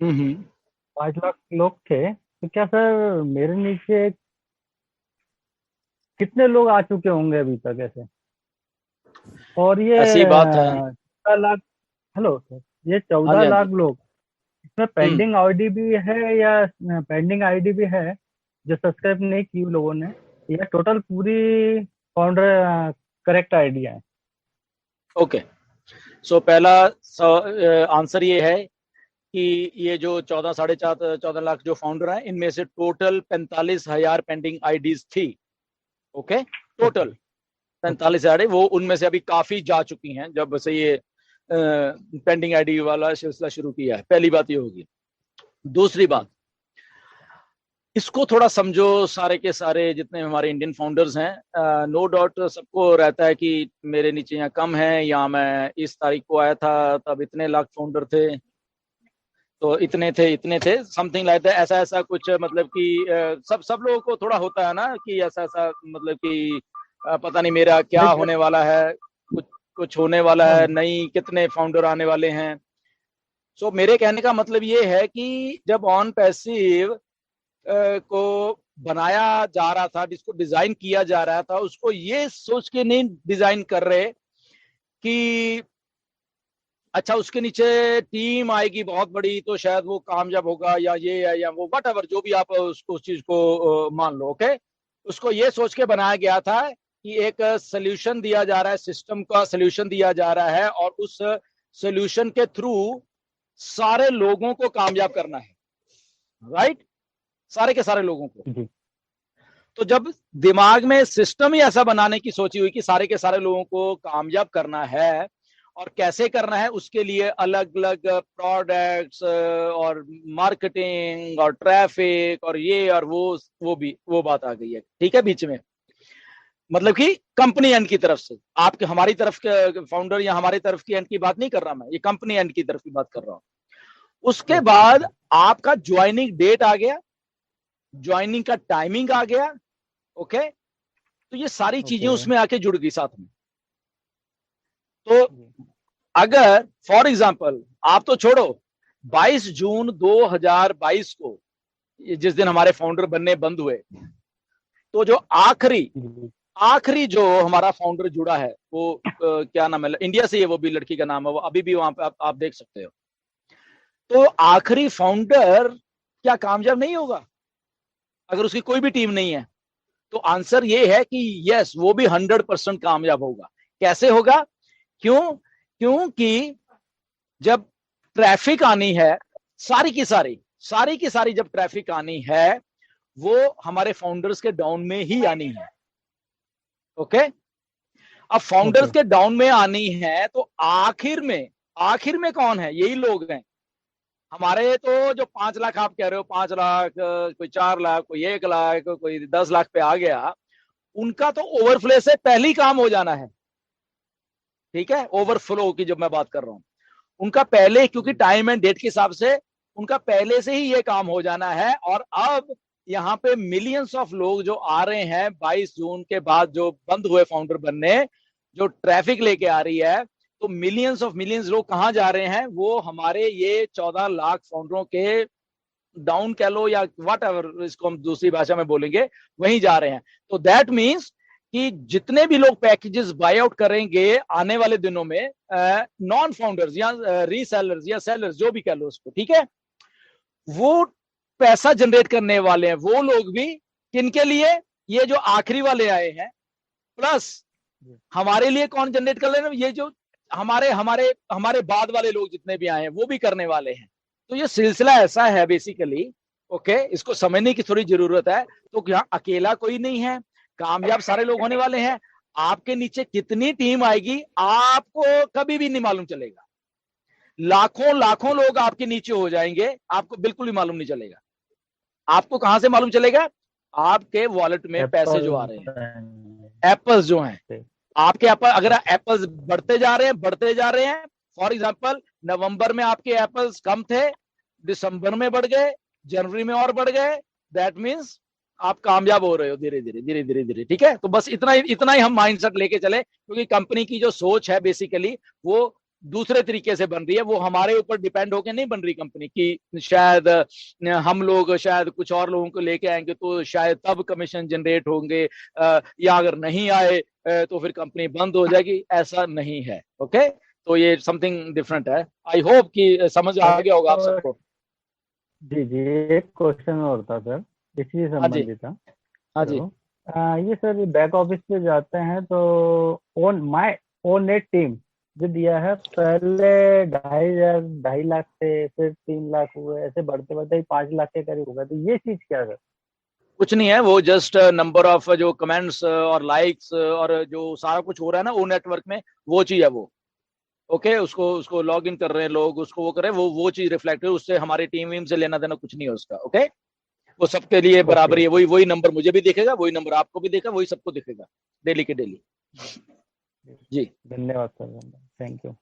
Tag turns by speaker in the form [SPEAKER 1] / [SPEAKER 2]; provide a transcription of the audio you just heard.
[SPEAKER 1] हम्म।
[SPEAKER 2] 5 लाख लोग थे, तो क्या सर मेरे नीचे कितने लोग आ चुके होंगे अभी तक ऐसे? और ये
[SPEAKER 1] ऐसी बात है।
[SPEAKER 2] 14 लाख, हेलो सर, ये
[SPEAKER 1] हाँ
[SPEAKER 2] चौदह
[SPEAKER 1] जी, हाँ
[SPEAKER 2] लाख
[SPEAKER 1] जी।
[SPEAKER 2] लोग इसमें
[SPEAKER 1] हम्म।
[SPEAKER 2] पेंडिंग आईडी भी है या पेंडिंग आईडी भी है जो सब्सक्राइब नहीं की लोगों ने, या टोटल पूरी फाउंडर करेक्ट आईडी है?
[SPEAKER 1] ओके। सो पहला आंसर ये है कि ये जो 14 साढ़े 14 लाख जो फाउंडर हैं, इनमें से टोटल 45,000 पेंडिंग आईडीज थी। ओके।
[SPEAKER 2] ओके।
[SPEAKER 1] Total
[SPEAKER 2] okay.
[SPEAKER 1] 45,000, वो उनमें से अभी काफी जा चुकी हैं जब से ये पेंडिंग आईडी वाला सिलसिला शुरू किया है। पहली बात ये होगी। दूसरी
[SPEAKER 2] जी।
[SPEAKER 1] बात, इसको थोड़ा समझो। सारे के सारे जितने हमारे इंडियन फाउंडर्स हैं, नो डाउट सबको रहता है कि मेरे नीचे यहाँ कम है, या मैं इस तारीख को आया था तब इतने लाख फाउंडर थे, तो इतने थे समथिंग लाइक दैट, ऐसा ऐसा कुछ, मतलब कि सब सब लोगों को थोड़ा होता है ना कि ऐसा ऐसा, मतलब कि पता नहीं मेरा क्या
[SPEAKER 2] नहीं
[SPEAKER 1] होने वाला है, कुछ कुछ होने वाला
[SPEAKER 2] हाँ,
[SPEAKER 1] है नहीं, कितने फाउंडर आने वाले हैं। सो मेरे कहने का मतलब ये है कि जब ऑन पैसिव को बनाया जा रहा था, जिसको डिजाइन किया जा रहा था, उसको ये सोच के नहीं डिजाइन कर रहे कि अच्छा उसके नीचे टीम आएगी बहुत बड़ी तो शायद वो कामयाब होगा, या ये है या वो, वट एवर जो भी आप उसको उस चीज को मान लो। ओके। उसको ये सोच के बनाया गया था कि एक सोल्यूशन दिया जा रहा है, सिस्टम का सोल्यूशन दिया जा रहा है, और उस सोल्यूशन के थ्रू सारे लोगों को कामयाब करना है। राइट। सारे के सारे लोगों को।
[SPEAKER 2] जी।
[SPEAKER 1] तो जब दिमाग में सिस्टम ही ऐसा बनाने की सोची हुई कि सारे के सारे लोगों को कामयाब करना है, और कैसे करना है, उसके लिए अलग अलग प्रोडक्ट्स और मार्केटिंग और ट्रैफिक और ये और वो भी वो बात आ गई है, ठीक है, बीच में। मतलब कि कंपनी एंड की तरफ से, आपके हमारी तरफ के फाउंडर या हमारी तरफ की एंड की बात नहीं कर रहा मैं, ये कंपनी एंड की तरफ की बात कर रहा हूं। उसके
[SPEAKER 2] ओके।
[SPEAKER 1] बाद आपका ज्वाइनिंग डेट आ गया, ज्वाइनिंग का टाइमिंग आ गया। ओके। तो ये सारी चीजें
[SPEAKER 2] ओके।
[SPEAKER 1] उसमें आके जुड़ गई साथ में। तो
[SPEAKER 2] जी।
[SPEAKER 1] अगर फॉर एग्जांपल, आप तो छोड़ो, 22 जून 2022 को, जिस दिन हमारे फाउंडर बनने बंद हुए, तो जो आखिरी
[SPEAKER 2] जी।
[SPEAKER 1] आखिरी जो हमारा फाउंडर जुड़ा है वो क्या नाम है, इंडिया से ही है, वो भी लड़की का नाम है, वो अभी भी वहां पे आप देख सकते हो। तो आखिरी फाउंडर क्या कामयाब नहीं होगा अगर उसकी कोई भी टीम नहीं है? तो आंसर ये है कि यस, वो भी 100% कामयाब होगा। कैसे होगा? क्यों? क्योंकि जब ट्रैफिक आनी है, सारी की सारी जब ट्रैफिक आनी है, वो हमारे फाउंडर्स के डाउन में ही आनी है। ओके। अब फाउंडर्स
[SPEAKER 2] ओके।
[SPEAKER 1] के डाउन में आनी है, तो आखिर में कौन है? यही लोग हैं हमारे। तो जो 5 लाख आप कह रहे हो, 5 लाख, कोई 4 लाख, कोई 1 लाख, कोई 10 लाख पे आ गया, उनका तो ओवरफ्लो से पहले ही काम हो जाना है। ठीक है, ओवरफ्लो की जब मैं बात कर रहा हूं, उनका पहले, क्योंकि
[SPEAKER 2] जी।
[SPEAKER 1] टाइम एंड डेट के हिसाब से उनका पहले से ही ये काम हो जाना है। और अब यहाँ पे मिलियंस ऑफ लोग जो आ रहे हैं 22 जून के बाद, जो बंद हुए फाउंडर बनने, जो ट्रैफिक लेके आ रही है, तो मिलियंस लोग कहाँ जा रहे हैं? वो हमारे ये 14 लाख फाउंडरों के डाउन कह लो या वट एवर, इसको हम दूसरी भाषा में बोलेंगे, वहीं जा रहे हैं। तो दैट मीन्स कि जितने भी लोग पैकेजेस बाय आउट करेंगे आने वाले दिनों में, नॉन फाउंडर्स या रीसेलर्स या सेलर्स, जो भी कह लो उसको, ठीक है, वो पैसा जनरेट करने वाले हैं वो लोग भी। किनके लिए? ये जो आखिरी वाले आए हैं, प्लस
[SPEAKER 2] जी।
[SPEAKER 1] हमारे लिए कौन जनरेट कर लेना, ये जो हमारे हमारे हमारे बाद वाले लोग जितने भी आए हैं वो भी करने वाले हैं। तो ये सिलसिला ऐसा है बेसिकली। ओके, इसको समझने की थोड़ी जरूरत है। तो यहाँ अकेला कोई नहीं है, कामयाब सारे लोग होने वाले हैं। आपके नीचे कितनी टीम आएगी आपको कभी भी नहीं मालूम चलेगा। लाखों लाखों लोग आपके नीचे हो जाएंगे, आपको बिल्कुल भी मालूम नहीं चलेगा। आपको कहां से मालूम चलेगा? आपके वॉलेट में पैसे
[SPEAKER 2] एप्पल
[SPEAKER 1] जो आ रहे हैं,
[SPEAKER 2] बैंक
[SPEAKER 1] एप्पल्स जो हैं
[SPEAKER 2] से।
[SPEAKER 1] आपके, एप्पल, अगर
[SPEAKER 2] ओके।
[SPEAKER 1] एप्पल्स बढ़ते जा रहे हैं। फॉर एग्जांपल, नवंबर में आपके एप्पल्स कम थे, दिसंबर में बढ़ गए, जनवरी में और बढ़ गए। दैट मीन्स आप कामयाब हो रहे हो धीरे धीरे धीरे धीरे धीरे। ठीक है, तो बस इतना ही हम माइंडसेट लेके चले, क्योंकि कंपनी की जो सोच है बेसिकली वो दूसरे तरीके से बन रही है, वो हमारे ऊपर डिपेंड होकर नहीं बन रही कंपनी की शायद हम लोग शायद कुछ और लोगों को लेके आएंगे तो शायद तब कमीशन जनरेट होंगे, या अगर नहीं आए तो फिर कंपनी बंद हो जाएगी, ऐसा नहीं है। ओके, तो ये समथिंग डिफरेंट है। आई होप कि समझ आ गया होगा आप
[SPEAKER 2] और
[SPEAKER 1] सबको।
[SPEAKER 2] जी जी, एक क्वेश्चन और था सर, इसी से
[SPEAKER 1] हाँ जी,
[SPEAKER 2] संबंधित था।
[SPEAKER 1] हाँ जी।
[SPEAKER 2] तो ये सर बैक ऑफिस पे जाते हैं तो own my own net team जो दिया है, पहले 2,500 2,50,000 से फिर 3 लाख हुए, ऐसे बढ़ते बढ़ते 5 लाख के करीब होगा, तो ये चीज क्या है?
[SPEAKER 1] कुछ नहीं है, वो जस्ट नंबर ऑफ जो कमेंट्स और लाइक्स और जो सारा कुछ हो रहा है ना वो नेटवर्क में, वो चीज है वो। ओके, उसको उसको लॉग इन कर रहे हैं लोग, उसको वो कर रहे हैं, वो चीज रिफ्लेक्ट है उससे, हमारी टीम वीम से लेना देना कुछ नहीं है उसका। ओके, वो सबके लिए
[SPEAKER 2] ओके
[SPEAKER 1] बराबर ही है,
[SPEAKER 2] ओके।
[SPEAKER 1] वही वही नंबर मुझे भी दिखेगा, वही नंबर आपको भी दिखेगा, वही सबको दिखेगा डेली के डेली। जी।
[SPEAKER 2] धन्यवाद सर, थैंक यू।